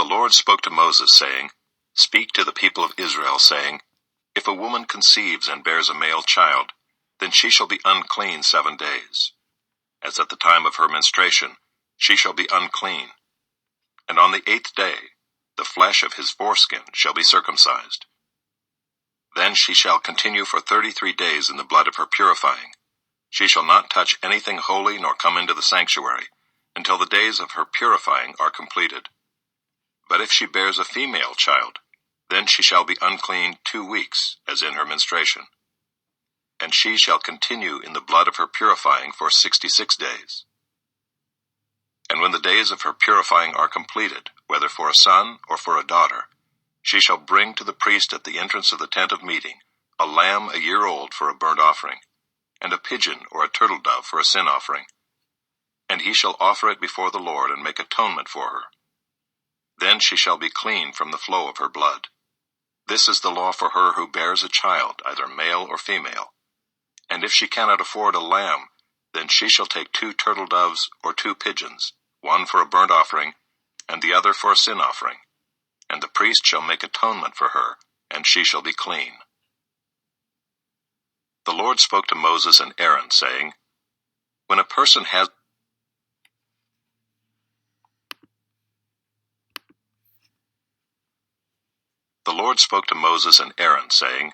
Lord spoke to Moses, saying, Speak to the people of Israel, saying, If a woman conceives and bears a male child, then she shall be unclean 7 days. As at the time of her menstruation, she shall be unclean. And on the 8th day, the flesh of his foreskin shall be circumcised. Then she shall continue for 33 days in the blood of her purifying. She shall not touch anything holy nor come into the sanctuary, until the days of her purifying are completed. But if she bears a female child, then she shall be unclean 2 weeks, as in her menstruation. And she shall continue in the blood of her purifying for 66 days. And when the days of her purifying are completed, whether for a son or for a daughter, she shall bring to the priest at the entrance of the tent of meeting a lamb a year old for a burnt offering, and a pigeon or a turtle dove for a sin offering. And he shall offer it before the Lord and make atonement for her. Then she shall be clean from the flow of her blood. This is the law for her who bears a child, either male or female. And if she cannot afford a lamb, then she shall take 2 turtle doves or 2 pigeons, one for a burnt offering, and the other for a sin offering. And the priest shall make atonement for her, and she shall be clean. The Lord spoke to Moses and Aaron, saying, When a person has The Lord spoke to Moses and Aaron, saying,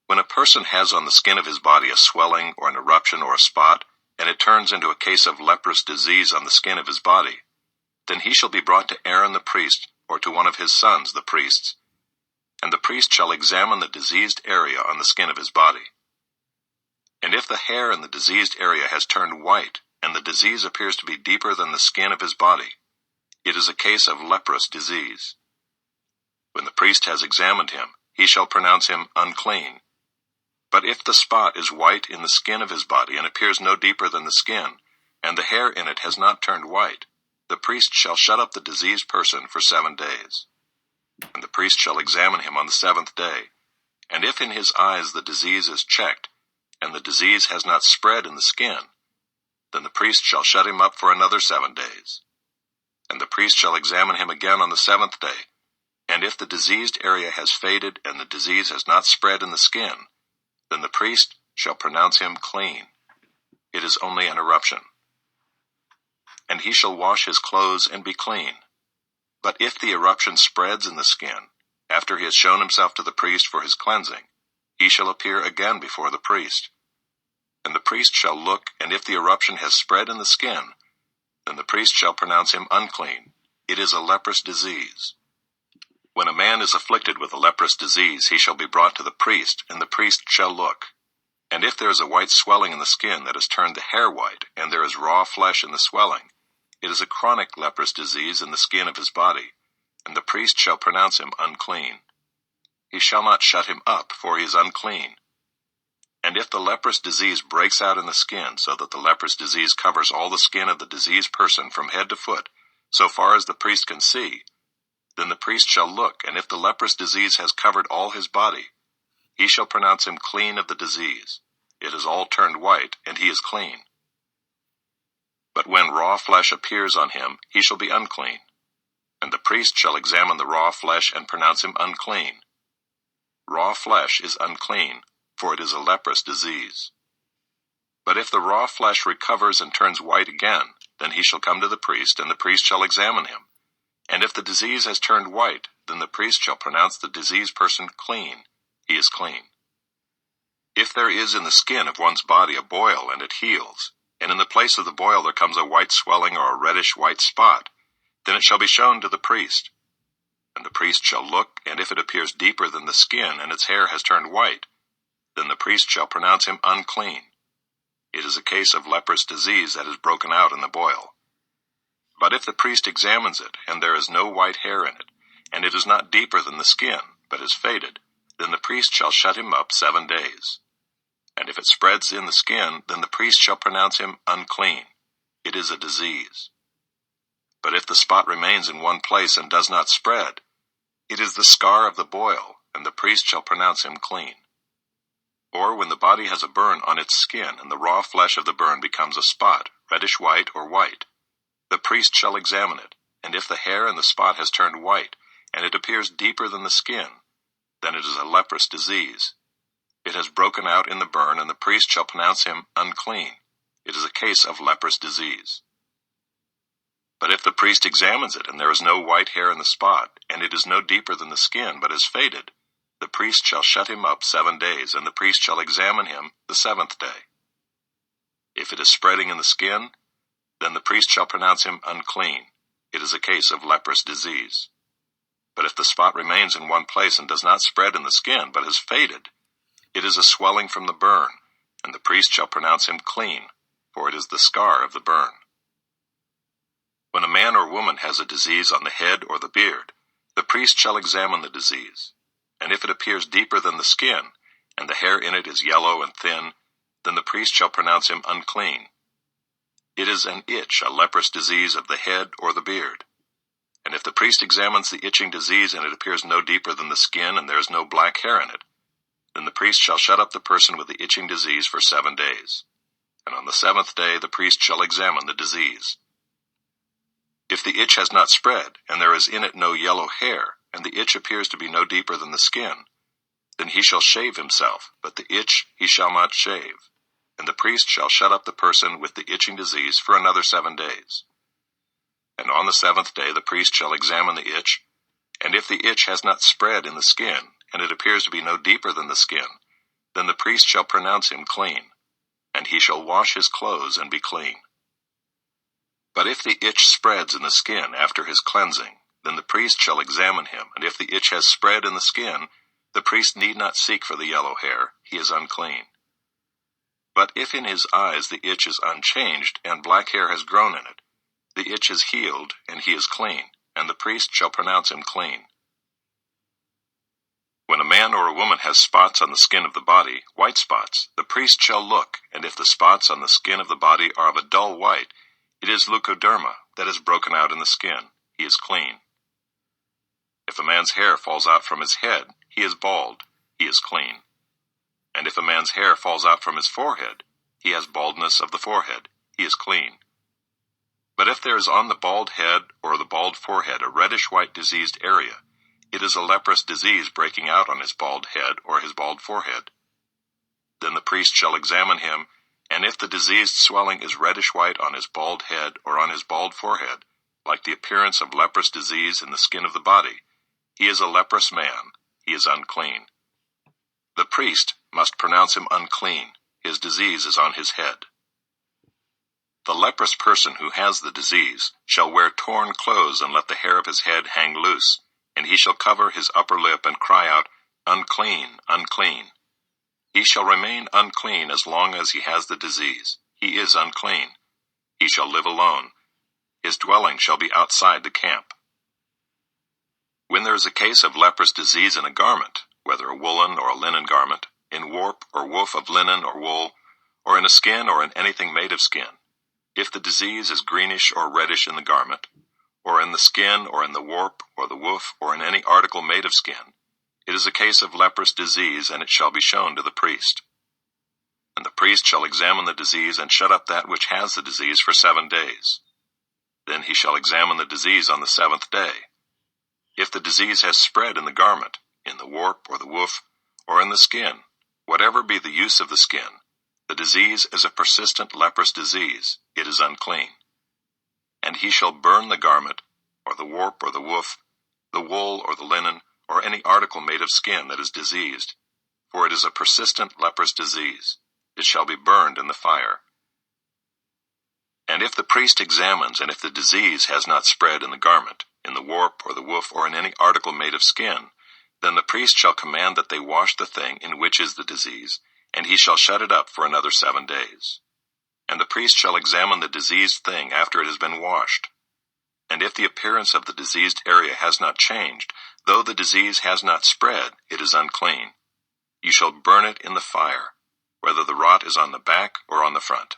When a person has on the skin of his body a swelling or an eruption or a spot, and it turns into a case of leprous disease on the skin of his body, then he shall be brought to Aaron the priest, or to one of his sons the priests, and the priest shall examine the diseased area on the skin of his body. And if the hair in the diseased area has turned white, and the disease appears to be deeper than the skin of his body, it is a case of leprous disease. When the priest has examined him, he shall pronounce him unclean. But if the spot is white in the skin of his body and appears no deeper than the skin, and the hair in it has not turned white, the priest shall shut up the diseased person for 7 days. And the priest shall examine him on the 7th day, and if in his eyes the disease is checked, and the disease has not spread in the skin, then the priest shall shut him up for another 7 days. And the priest shall examine him again on the 7th day, and if the diseased area has faded and the disease has not spread in the skin, then the priest shall pronounce him clean. It is only an eruption. And he shall wash his clothes and be clean. But if the eruption spreads in the skin, after he has shown himself to the priest for his cleansing, he shall appear again before the priest. And the priest shall look, and if the eruption has spread in the skin, then the priest shall pronounce him unclean. It is a leprous disease. When a man is afflicted with a leprous disease, he shall be brought to the priest, and the priest shall look. And if there is a white swelling in the skin that has turned the hair white, and there is raw flesh in the swelling, it is a chronic leprous disease in the skin of his body, and the priest shall pronounce him unclean. He shall not shut him up, for he is unclean. And if the leprous disease breaks out in the skin, so that the leprous disease covers all the skin of the diseased person from head to foot, so far as the priest can see, then the priest shall look, and if the leprous disease has covered all his body, he shall pronounce him clean of the disease. It is all turned white, and he is clean. But when raw flesh appears on him, he shall be unclean. And the priest shall examine the raw flesh and pronounce him unclean. Raw flesh is unclean, for it is a leprous disease. But if the raw flesh recovers and turns white again, then he shall come to the priest, and the priest shall examine him. And if the disease has turned white, then the priest shall pronounce the diseased person clean. He is clean. If there is in the skin of one's body a boil and it heals, and in the place of the boil there comes a white swelling or a reddish-white spot, then it shall be shown to the priest. And the priest shall look, and if it appears deeper than the skin and its hair has turned white, then the priest shall pronounce him unclean. It is a case of leprous disease that has broken out in the boil. But if the priest examines it, and there is no white hair in it, and it is not deeper than the skin, but is faded, then the priest shall shut him up 7 days. And if it spreads in the skin, then the priest shall pronounce him unclean. It is a disease. But if the spot remains in one place and does not spread, it is the scar of the boil, and the priest shall pronounce him clean. Or when the body has a burn on its skin, and the raw flesh of the burn becomes a spot, reddish-white or white, the priest shall examine it, and if the hair in the spot has turned white, and it appears deeper than the skin, then it is a leprous disease. It has broken out in the burn, and the priest shall pronounce him unclean. It is a case of leprous disease. But if the priest examines it, and there is no white hair in the spot, and it is no deeper than the skin, but has faded, the priest shall shut him up 7 days, and the priest shall examine him the 7th day. If it is spreading in the skin, then the priest shall pronounce him unclean. It is a case of leprous disease. But if the spot remains in one place and does not spread in the skin, but has faded, it is a swelling from the burn, and the priest shall pronounce him clean, for it is the scar of the burn. When a man or woman has a disease on the head or the beard, the priest shall examine the disease, and if it appears deeper than the skin, and the hair in it is yellow and thin, then the priest shall pronounce him unclean. It is an itch, a leprous disease of the head or the beard. And if the priest examines the itching disease, and it appears no deeper than the skin, and there is no black hair in it, then the priest shall shut up the person with the itching disease for 7 days. And on the 7th day the priest shall examine the disease. If the itch has not spread, and there is in it no yellow hair, and the itch appears to be no deeper than the skin, then he shall shave himself, but the itch he shall not shave. And the priest shall shut up the person with the itching disease for another 7 days. And on the 7th day the priest shall examine the itch, and if the itch has not spread in the skin, and it appears to be no deeper than the skin, then the priest shall pronounce him clean, and he shall wash his clothes and be clean. But if the itch spreads in the skin after his cleansing, then the priest shall examine him, and if the itch has spread in the skin, the priest need not seek for the yellow hair, he is unclean. But if in his eyes the itch is unchanged, and black hair has grown in it, the itch is healed, and he is clean, and the priest shall pronounce him clean. When a man or a woman has spots on the skin of the body, white spots, the priest shall look, and if the spots on the skin of the body are of a dull white, it is leukoderma that is broken out in the skin. He is clean. If a man's hair falls out from his head, he is bald. He is clean. And if a man's hair falls out from his forehead, he has baldness of the forehead. He is clean. But if there is on the bald head or the bald forehead a reddish-white diseased area, it is a leprous disease breaking out on his bald head or his bald forehead. Then the priest shall examine him, and if the diseased swelling is reddish-white on his bald head or on his bald forehead, like the appearance of leprous disease in the skin of the body, he is a leprous man. He is unclean. The priest must pronounce him unclean. His disease is on his head. The leprous person who has the disease shall wear torn clothes and let the hair of his head hang loose, and he shall cover his upper lip and cry out, "Unclean, unclean." He shall remain unclean as long as he has the disease. He is unclean. He shall live alone. His dwelling shall be outside the camp. When there is a case of leprous disease in a garment, whether a woolen or a linen garment, in warp or woof of linen or wool, or in a skin or in anything made of skin, if the disease is greenish or reddish in the garment, or in the skin or in the warp or the woof or in any article made of skin, it is a case of leprous disease, and it shall be shown to the priest. And the priest shall examine the disease and shut up that which has the disease for 7 days. Then he shall examine the disease on the 7th day. If the disease has spread in the garment, in the warp or the woof, or in the skin, whatever be the use of the skin, the disease is a persistent leprous disease. It is unclean. And he shall burn the garment, or the warp or the woof, the wool or the linen, or any article made of skin that is diseased, for it is a persistent leprous disease. It shall be burned in the fire. And if the priest examines, and if the disease has not spread in the garment, in the warp or the woof, or in any article made of skin, then the priest shall command that they wash the thing in which is the disease, and he shall shut it up for another 7 days. And the priest shall examine the diseased thing after it has been washed. And if the appearance of the diseased area has not changed, though the disease has not spread, it is unclean. You shall burn it in the fire, whether the rot is on the back or on the front.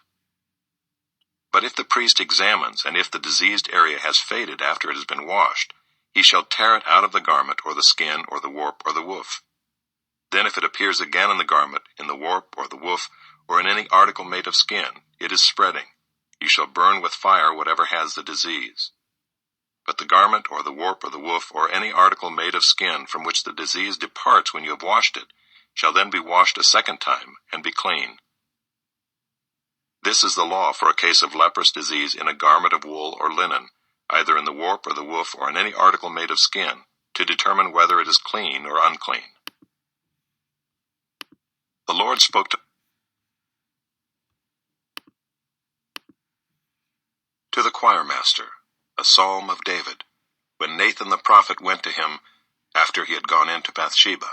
But if the priest examines, and if the diseased area has faded after it has been washed, he shall tear it out of the garment or the skin or the warp or the woof. Then if it appears again in the garment, in the warp or the woof, or in any article made of skin, it is spreading. You shall burn with fire whatever has the disease. But the garment or the warp or the woof or any article made of skin from which the disease departs when you have washed it shall then be washed a second time and be clean. This is the law for a case of leprous disease in a garment of wool or linen, either in the warp or the woof or in any article made of skin, to determine whether it is clean or unclean. The Lord spoke to the choir master, a psalm of David, when Nathan the prophet went to him after he had gone into Bathsheba.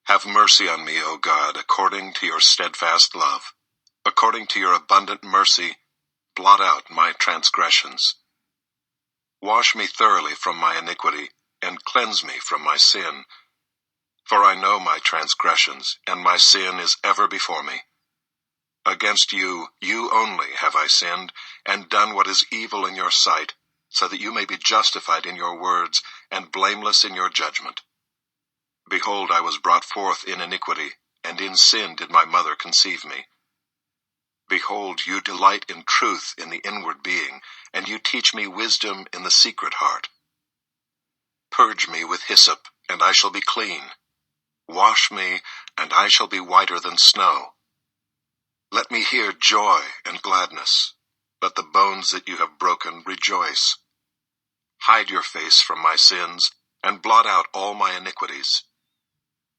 Have mercy on me, O God, according to your steadfast love. According to your abundant mercy, blot out my transgressions. Wash me thoroughly from my iniquity, and cleanse me from my sin. For I know my transgressions, and my sin is ever before me. Against you, you only have I sinned, and done what is evil in your sight, so that you may be justified in your words, and blameless in your judgment. Behold, I was brought forth in iniquity, and in sin did my mother conceive me. Behold, you delight in truth in the inward being, and you teach me wisdom in the secret heart. Purge me with hyssop, and I shall be clean. Wash me, and I shall be whiter than snow. Let me hear joy and gladness. Let the bones that you have broken rejoice. Hide your face from my sins, and blot out all my iniquities.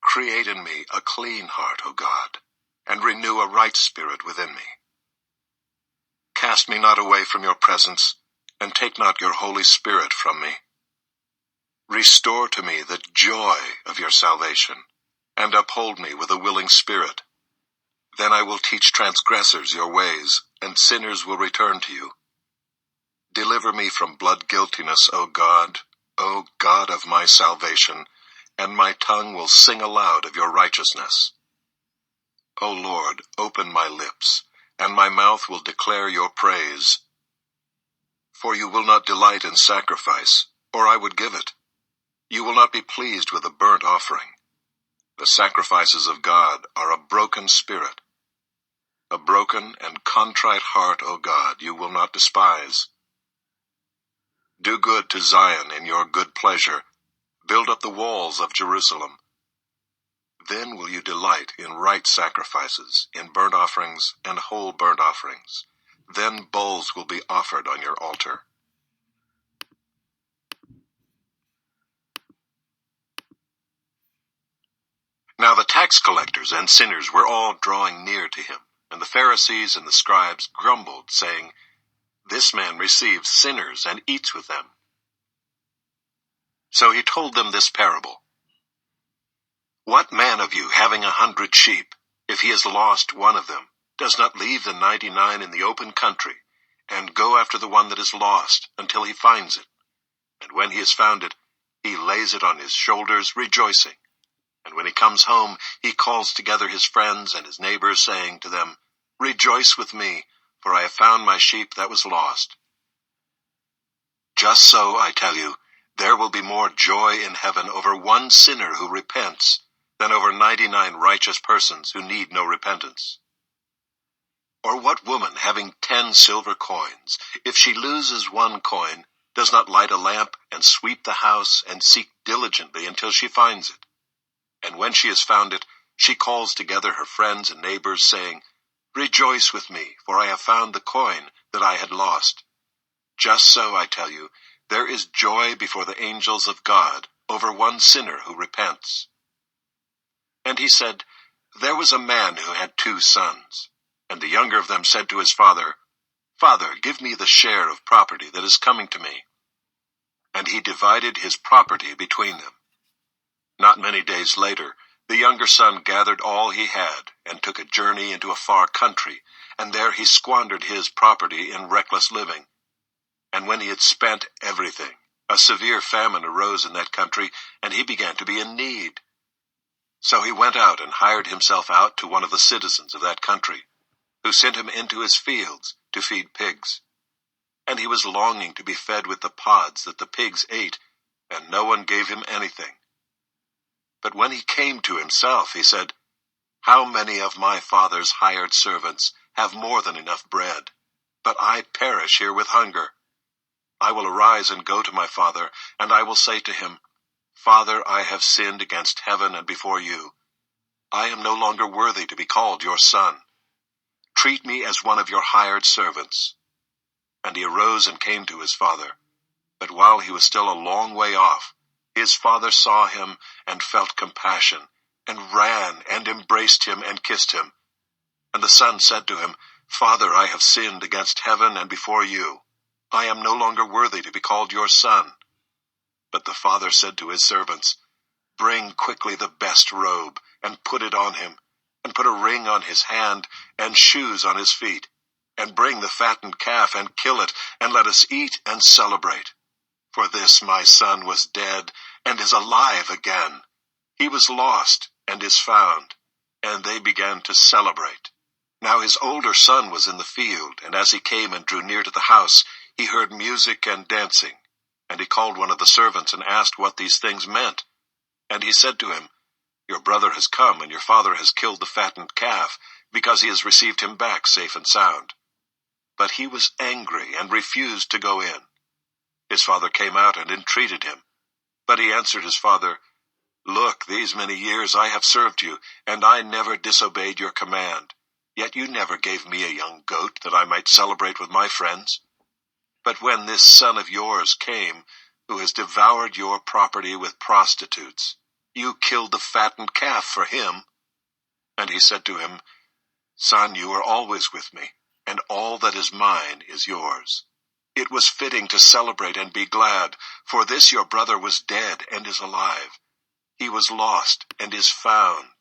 Create in me a clean heart, O God, and renew a right spirit within me. Cast me not away from your presence, and take not your Holy Spirit from me. Restore to me the joy of your salvation, and uphold me with a willing spirit. Then I will teach transgressors your ways, and sinners will return to you. Deliver me from blood guiltiness, O God of my salvation, and my tongue will sing aloud of your righteousness. O Lord, open my lips, and my mouth will declare your praise. For you will not delight in sacrifice, or I would give it. You will not be pleased with a burnt offering. The sacrifices of God are a broken spirit. A broken and contrite heart, O God, you will not despise. Do good to Zion in your good pleasure. Build up the walls of Jerusalem. Then will you delight in right sacrifices, in burnt offerings and whole burnt offerings. Then bulls will be offered on your altar. Now the tax collectors and sinners were all drawing near to him, and the Pharisees and the scribes grumbled, saying, This man receives sinners and eats with them. So he told them this parable. What man of you, having 100 sheep, if he has lost one of them, does not leave the 99 in the open country, and go after the one that is lost until he finds it? And when he has found it, he lays it on his shoulders, rejoicing. And when he comes home, he calls together his friends and his neighbors, saying to them, Rejoice with me, for I have found my sheep that was lost. Just so, I tell you, there will be more joy in heaven over one sinner who repents than over 99 righteous persons who need no repentance. Or what woman, having 10 silver coins, if she loses one coin, does not light a lamp and sweep the house and seek diligently until she finds it? And when she has found it, she calls together her friends and neighbors, saying, Rejoice with me, for I have found the coin that I had lost. Just so, I tell you, there is joy before the angels of God over one sinner who repents. And he said, There was a man who had 2 sons, and the younger of them said to his father, Father, give me the share of property that is coming to me. And he divided his property between them. Not many days later, the younger son gathered all he had and took a journey into a far country, and there he squandered his property in reckless living. And when he had spent everything, a severe famine arose in that country, and he began to be in need. So he went out and hired himself out to one of the citizens of that country, who sent him into his fields to feed pigs. And he was longing to be fed with the pods that the pigs ate, and no one gave him anything. But when he came to himself, he said, How many of my father's hired servants have more than enough bread, but I perish here with hunger? I will arise and go to my father, and I will say to him, Father, I have sinned against heaven and before you. I am no longer worthy to be called your son. Treat me as one of your hired servants. And he arose and came to his father. But while he was still a long way off, his father saw him and felt compassion, and ran and embraced him and kissed him. And the son said to him, Father, I have sinned against heaven and before you. I am no longer worthy to be called your son. But the father said to his servants, Bring quickly the best robe, and put it on him, and put a ring on his hand, and shoes on his feet. And bring the fattened calf, and kill it, and let us eat and celebrate. For this my son was dead, and is alive again. He was lost, and is found. And they began to celebrate. Now his older son was in the field, and as he came and drew near to the house, he heard music and dancing. And he called one of the servants and asked what these things meant. And he said to him, Your brother has come, and your father has killed the fattened calf, because he has received him back safe and sound. But he was angry and refused to go in. His father came out and entreated him. But he answered his father, Look, these many years I have served you, and I never disobeyed your command. Yet you never gave me a young goat that I might celebrate with my friends. But when this son of yours came, who has devoured your property with prostitutes, you killed the fattened calf for him. And he said to him, Son, you are always with me, and all that is mine is yours. It was fitting to celebrate and be glad, for this your brother was dead and is alive. He was lost and is found.